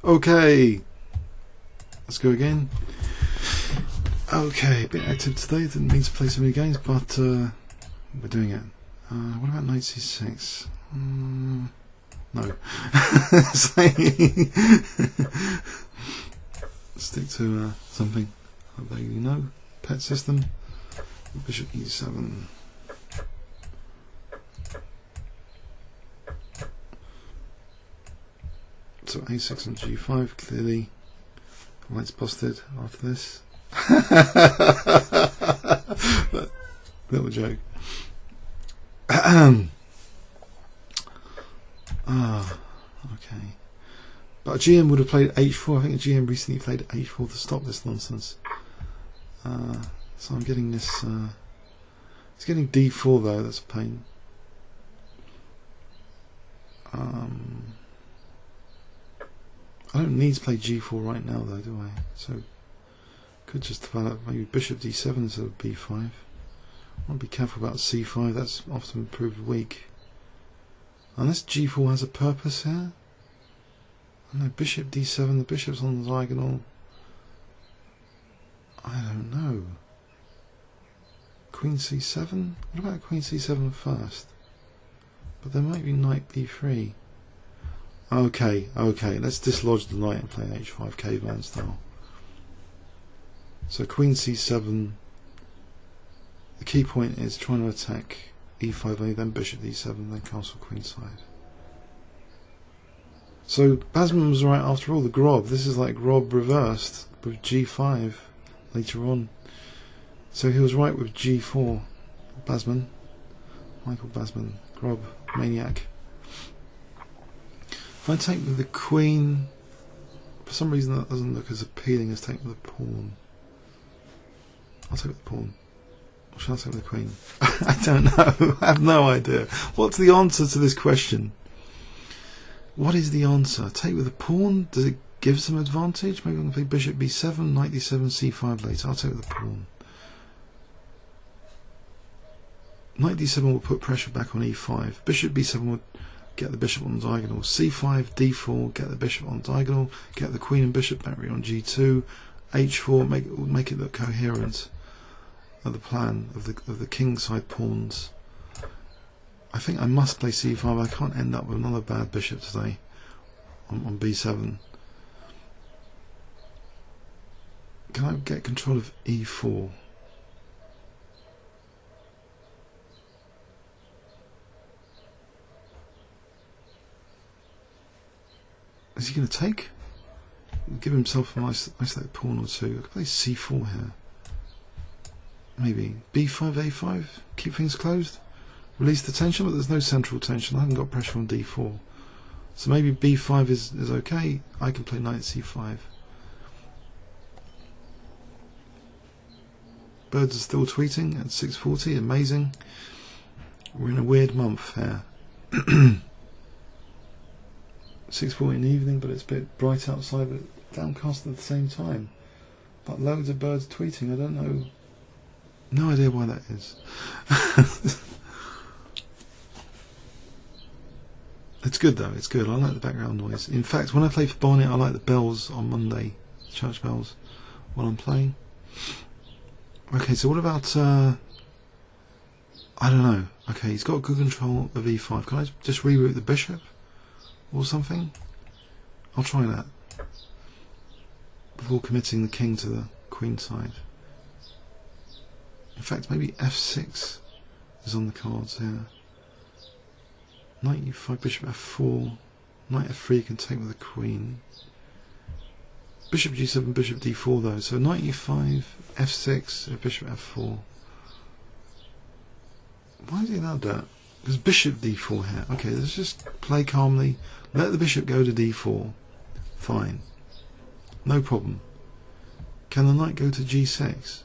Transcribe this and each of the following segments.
Okay, let's go again. Okay, a bit active today. Didn't mean to play so many games, but we're doing it. What about knight c6? No. Stick to something that you know. Pet system. Bishop e7. So a6 and g5, clearly white's busted after this. But, little joke. Okay. But GM would have played h4. I think GM recently played h4 to stop this nonsense. So I'm getting this. It's getting d4 though. That's a pain. I don't need to play g4 right now though, do I? So could just develop maybe bishop d7 instead of b5. I want to be careful about c5. That's often proved weak. Unless g4 has a purpose here. I know bishop d7. The bishop's on the diagonal. I don't know. Queen c7. What about queen c7 first? But there might be knight b3. Okay, let's dislodge the knight and play h5 caveman style. So queen c7, the key point is trying to attack e5a, then bishop d7, then castle queenside. So Basman was right after all, the Grob. This is like Grob reversed with g5 later on. So he was right with g4. Basman, Michael Basman, Grob, maniac. If I take with the queen, for some reason that doesn't look as appealing as taking with the pawn. I'll take with the pawn. Or shall I take with the queen? I don't know. I have no idea. What's the answer to this question? What is the answer? Take with the pawn? Does it give some advantage? Maybe I'm going to play bishop b7, knight d7, c5 later. I'll take with the pawn. Knight d7 will put pressure back on e5. Bishop b7 would get the bishop on the diagonal. c5, d4, get the bishop on the diagonal. Get the queen and bishop battery on g2. h4, make it look coherent of the plan of the king side pawns. I think I must play c5. I can't end up with another bad bishop today on b7. Can I get control of e4? Is he going to take? Give himself an isolated pawn or two. I could play c4 here. Maybe b5, a5. Keep things closed. Release the tension, but there's no central tension. I haven't got pressure on d4. So maybe b5 is okay. I can play knight c5. Birds are still tweeting at 6:40. Amazing. We're in a weird month here. 6:40 in the evening, but it's a bit bright outside, but downcast at the same time. But loads of birds tweeting. I don't know. No idea why that is. It's good though. It's good. I like the background noise. In fact, when I play for Barnet, I like the bells on Monday, church bells, while I'm playing. Okay, so what about? I don't know. Okay, he's got good control of e5. Can I just reroute the bishop? Or something? I'll try that before committing the king to the queen side. In fact, maybe f6 is on the cards here. Knight e5, bishop f4, knight f3 can take with the queen. Bishop g7, bishop d4 though. So knight e5, f6, bishop f4. Why is he allowed that? Because bishop d4 here. Okay, let's just play calmly. Let the bishop go to d4. Fine. No problem. Can the knight go to g6?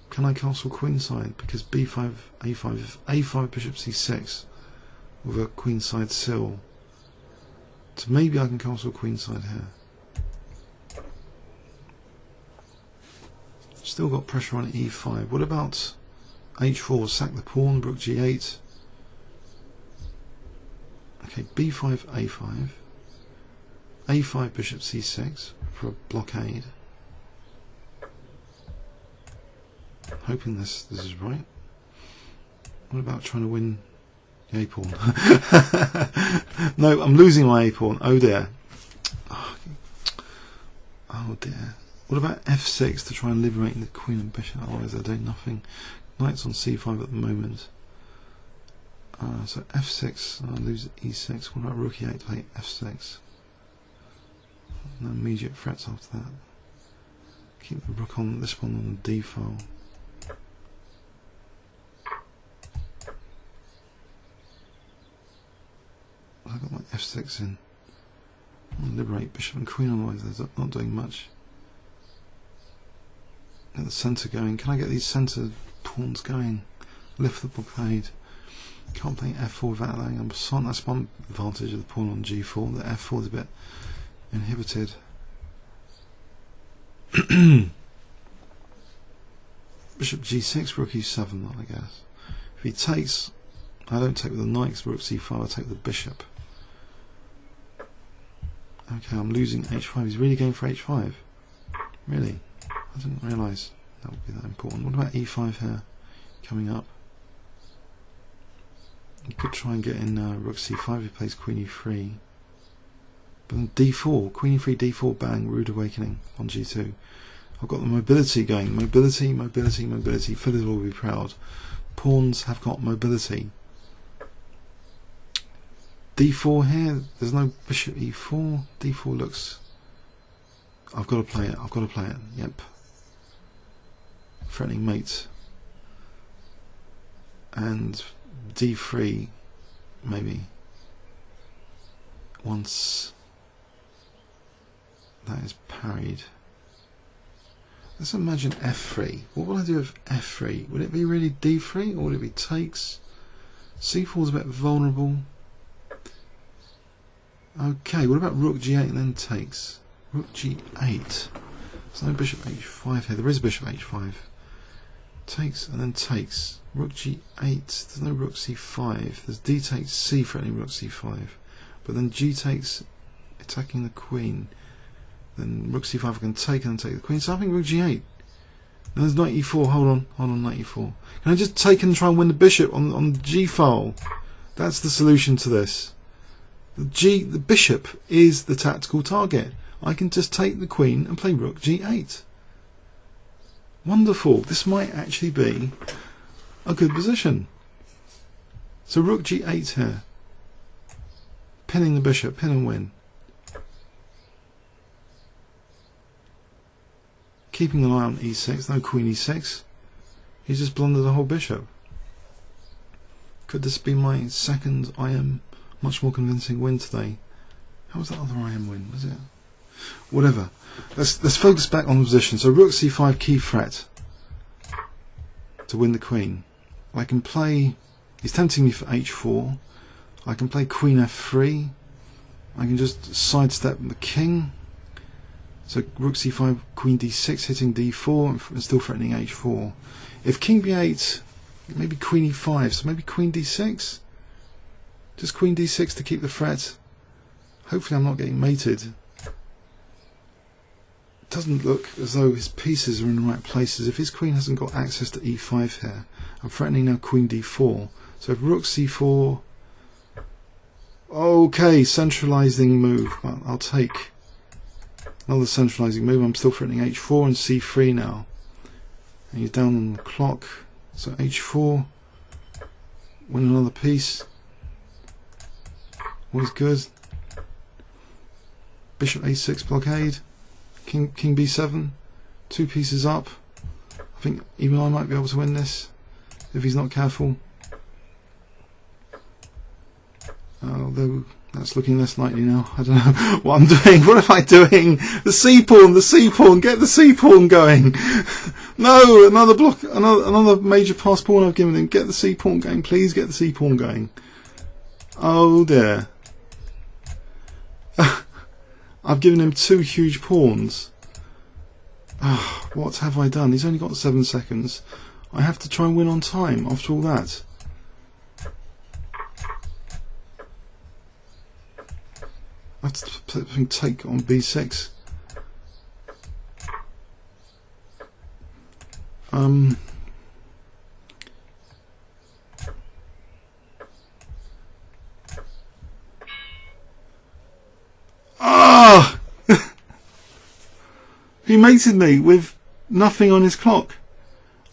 Can I castle queenside? Because b5, a5, a5, bishop c6 with a queenside sill. So maybe I can castle queenside here. Still got pressure on e5. What about h4? Sack the pawn, rook g8. Okay, b5, a5. a5 bishop c6 for a blockade. Hoping this is right. What about trying to win the a-pawn? No, I'm losing my a-pawn. Oh dear. Oh dear. What about f6 to try and liberate the queen and bishop? Otherwise they're doing nothing. Knight's on c5 at the moment. So f6, I lose e6. What about rook e8 to play f6? No immediate threats after that. Keep the rook on this one on the d file. I've got my f6 in. I'll liberate bishop and queen, otherwise they're not doing much. Get the centre going. Can I get these centre pawns going? Lift the blockade. Can't play f4 without allowing them. That's one advantage of the pawn on g4. The f4 is a bit inhibited. Bishop g6, rook e7, I guess. If he takes, I don't take with the knight, because rook c5, I take with the bishop. Okay, I'm losing h5. He's really going for h5. Really? I didn't realise that would be that important. What about e5 here? Coming up. You could try and get in rook c5 if he plays queen e3. But then d4, queen e3, d4, bang, rude awakening on g2. I've got the mobility going. Mobility, mobility, mobility. Fiddlers will be proud. Pawns have got mobility. d4 here, there's no bishop e4. d4 looks... I've got to play it, I've got to play it, yep. Threatening mate. And d3, maybe. Once that is parried. Let's imagine f3. What would I do with f3? Would it be really d3 or would it be takes? c4 is a bit vulnerable. Okay, what about rook g8 and then takes? Rook g8. There's no bishop h5 here. There is bishop h5. Takes and then takes. Rook g8. There's no rook c5. There's d takes c threatening rook c5. But then g takes attacking the queen. Then rook c5 I can take and then take the queen. So I think rook g8. And there's knight e4. Hold on, knight e4. Can I just take and try and win the bishop on the g file? That's the solution to this. The bishop is the tactical target. I can just take the queen and play rook g8. Wonderful. This might actually be a good position. So rook g8 here. Pinning the bishop, pin and win. Keeping an eye on e6, no queen e6. He's just blundered the whole bishop. Could this be my second IM much more convincing win today? How was that other IM win? Was it? Whatever. Let's focus back on the position. So rook c5 key threat to win the queen. I can play. He's tempting me for h4. I can play queen f3. I can just sidestep the king. So rook c5, queen d6, hitting d4 and still threatening h4. If king b8, maybe queen e5. So maybe queen d6. Just queen d6 to keep the threat. Hopefully I'm not getting mated. It doesn't look as though his pieces are in the right places. If his queen hasn't got access to e5 here, I'm threatening now queen d4. So if rook c4, okay, centralizing move. Well, I'll take another centralizing move. I'm still threatening h4 and c3 now. And he's down on the clock. So h4, win another piece. Always good. Bishop a6 blockade. King b7. 2 pieces up. I think even I might be able to win this if he's not careful. Although that's looking less likely now. I don't know what I'm doing. What am I doing? The c-pawn, the c-pawn. Get the c-pawn going. No, another block, another major pass pawn I've given him. Get the c-pawn going, please. Get the c-pawn going. Oh dear. I've given him 2 huge pawns. What have I done? He's only got 7 seconds. I have to try and win on time after all that. Let's take on B6. Ah! He mated me with nothing on his clock.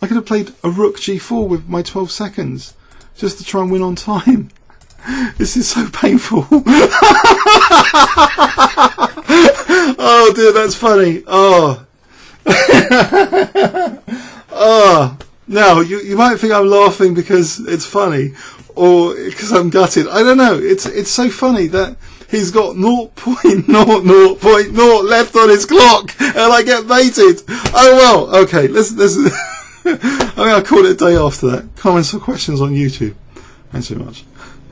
I could have played a rook g4 with my 12 seconds just to try and win on time. This is so painful. Oh dear, that's funny. Oh. Oh. Now, you might think I'm laughing because it's funny or because I'm gutted. I don't know. It's so funny that he's got 0.00.0 left on his clock and I get mated. Oh well, okay, let's I mean, I'll call it a day after that. Comments or questions on YouTube. Thanks very much.